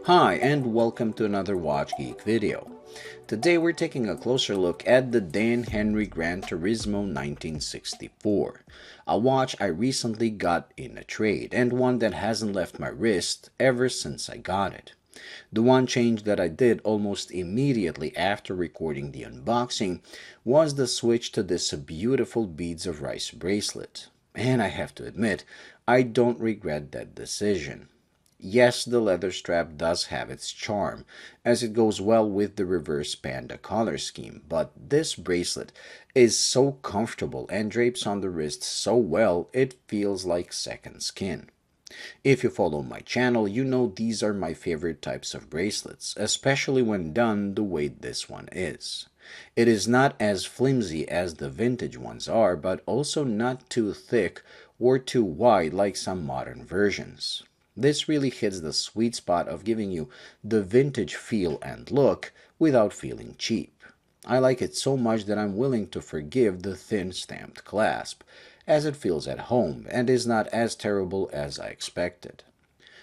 Hi and welcome to another Watch Geek video. Today we're taking a closer look at the Henry Gran Turismo 1964, a watch I recently got in a trade and one that hasn't left my wrist ever since I got it. The one change that I did almost immediately after recording the unboxing was the switch to this beautiful beads of rice bracelet. And I have to admit, I don't regret that decision. Yes, the leather strap does have its charm, as it goes well with the reverse panda color scheme, but this bracelet is so comfortable and drapes on the wrist so well it feels like second skin. If you follow my channel, you know these are my favorite types of bracelets, especially when done the way this one is. It is not as flimsy as the vintage ones are, but also not too thick or too wide like some modern versions. This really hits the sweet spot of giving you the vintage feel and look without feeling cheap. I like it so much that I'm willing to forgive the thin stamped clasp, as it feels at home and is not as terrible as I expected.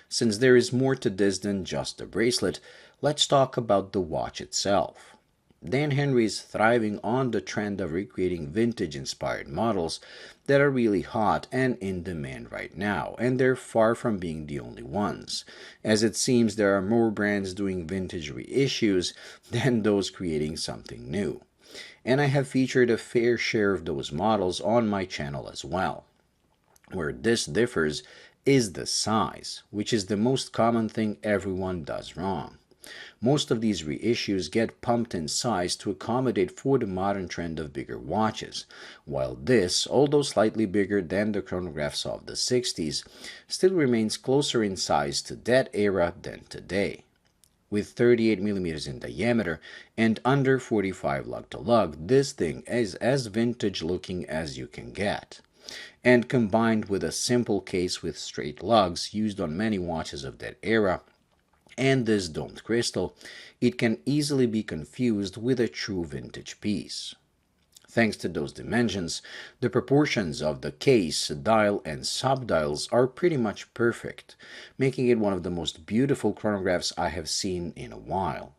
Since there is more to this than just the bracelet, let's talk about the watch itself. Dan Henry is thriving on the trend of recreating vintage-inspired models that are really hot and in demand right now, and they're far from being the only ones, as it seems there are more brands doing vintage reissues than those creating something new. And I have featured a fair share of those models on my channel as well. Where this differs is the size, which is the most common thing everyone does wrong. Most of these reissues get pumped in size to accommodate for the modern trend of bigger watches, while this, although slightly bigger than the chronographs of the 60s, still remains closer in size to that era than today. With 38mm in diameter and under 45 lug to lug, this thing is as vintage looking as you can get. And combined with a simple case with straight lugs used on many watches of that era, and this domed crystal, it can easily be confused with a true vintage piece. Thanks to those dimensions, the proportions of the case, dial, and subdials are pretty much perfect, making it one of the most beautiful chronographs I have seen in a while.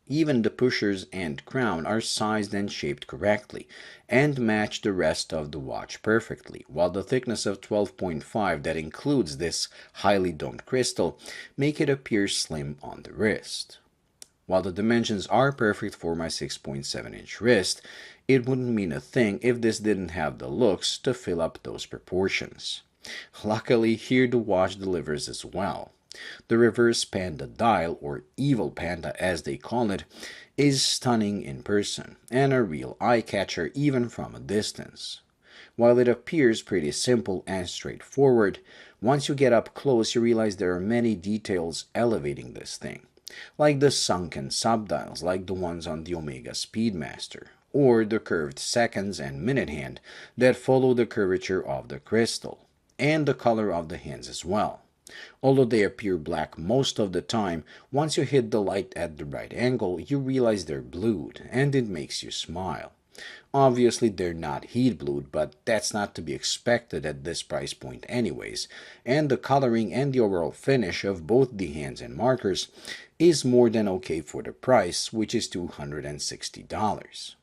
Even the pushers and crown are sized and shaped correctly, and match the rest of the watch perfectly, while the thickness of 12.5 that includes this highly domed crystal make it appear slim on the wrist. While the dimensions are perfect for my 6.7-inch wrist, it wouldn't mean a thing if this didn't have the looks to fill up those proportions. Luckily, here the watch delivers as well. The reverse panda dial, or Evil Panda as they call it, is stunning in person and a real eye-catcher even from a distance. While it appears pretty simple and straightforward, once you get up close you realize there are many details elevating this thing, like the sunken subdials like the ones on the Omega Speedmaster, or the curved seconds and minute hand that follow the curvature of the crystal, and the color of the hands as well. Although they appear black most of the time, once you hit the light at the right angle, you realize they're blued, and it makes you smile. Obviously, they're not heat blued, but that's not to be expected at this price point anyways, and the coloring and the overall finish of both the hands and markers is more than okay for the price, which is $260.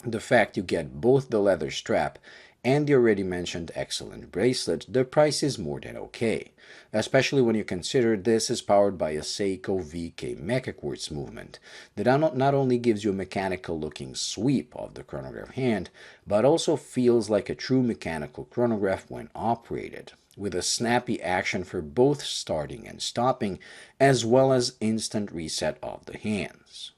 The fact you get both the leather strap and the already mentioned excellent bracelet, the price is more than okay, especially when you consider this is powered by a Seiko VK Mecaquartz movement that not only gives you a mechanical looking sweep of the chronograph hand, but also feels like a true mechanical chronograph when operated, with a snappy action for both starting and stopping, as well as instant reset of the hands.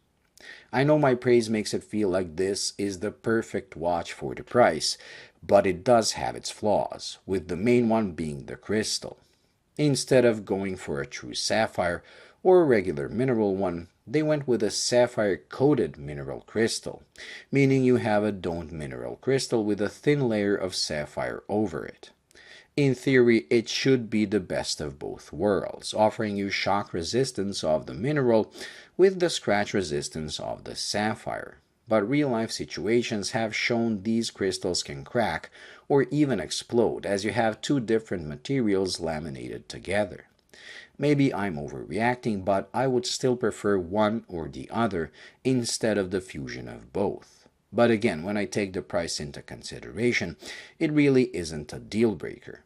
I know my praise makes it feel like this is the perfect watch for the price, but it does have its flaws, with the main one being the crystal. Instead of going for a true sapphire or a regular mineral one, they went with a sapphire-coated mineral crystal, meaning you have a domed mineral crystal with a thin layer of sapphire over it. In theory, it should be the best of both worlds, offering you shock resistance of the mineral with the scratch resistance of the sapphire. But real-life situations have shown these crystals can crack or even explode as you have two different materials laminated together. Maybe I'm overreacting, but I would still prefer one or the other instead of the fusion of both. But again, when I take the price into consideration, it really isn't a deal breaker.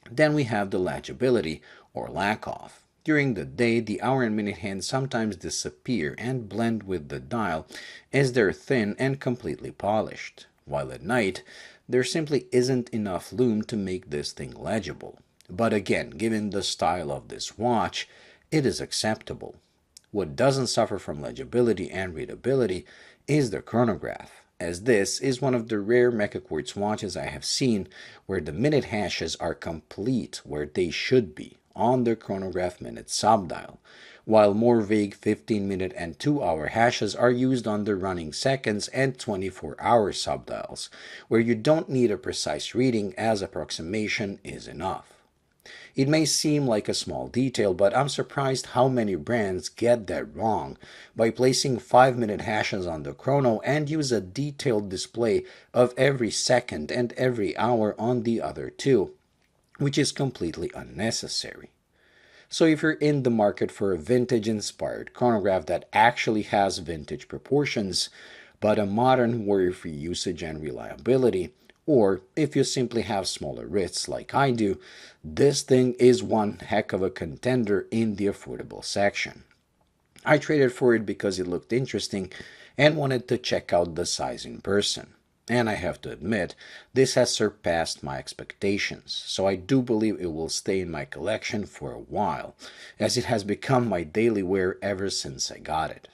Then we have the legibility or lack of. During the day, the hour and minute hands sometimes disappear and blend with the dial as they're thin and completely polished, while at night, there simply isn't enough lume to make this thing legible. But again, given the style of this watch, it is acceptable. What doesn't suffer from legibility and readability is the chronograph, as this is one of the rare Mecaquartz watches I have seen where the minute hashes are complete where they should be on the chronograph minute subdial, while more vague 15-minute and 2-hour hashes are used on the running seconds and 24-hour subdials, where you don't need a precise reading as approximation is enough. It may seem like a small detail, but I'm surprised how many brands get that wrong by placing 5-minute hashes on the chrono and use a detailed display of every second and every hour on the other two, which is completely unnecessary. So if you're in the market for a vintage-inspired chronograph that actually has vintage proportions, but a modern worry-free usage and reliability, or if you simply have smaller wrists like I do, this thing is one heck of a contender in the affordable section. I traded for it because it looked interesting and wanted to check out the size in person. And I have to admit, this has surpassed my expectations, so I do believe it will stay in my collection for a while, as it has become my daily wear ever since I got it.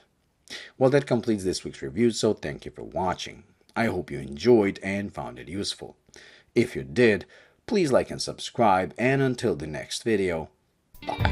Well, that completes this week's review, so thank you for watching. I hope you enjoyed and found it useful. If you did, please like and subscribe, and until the next video, bye.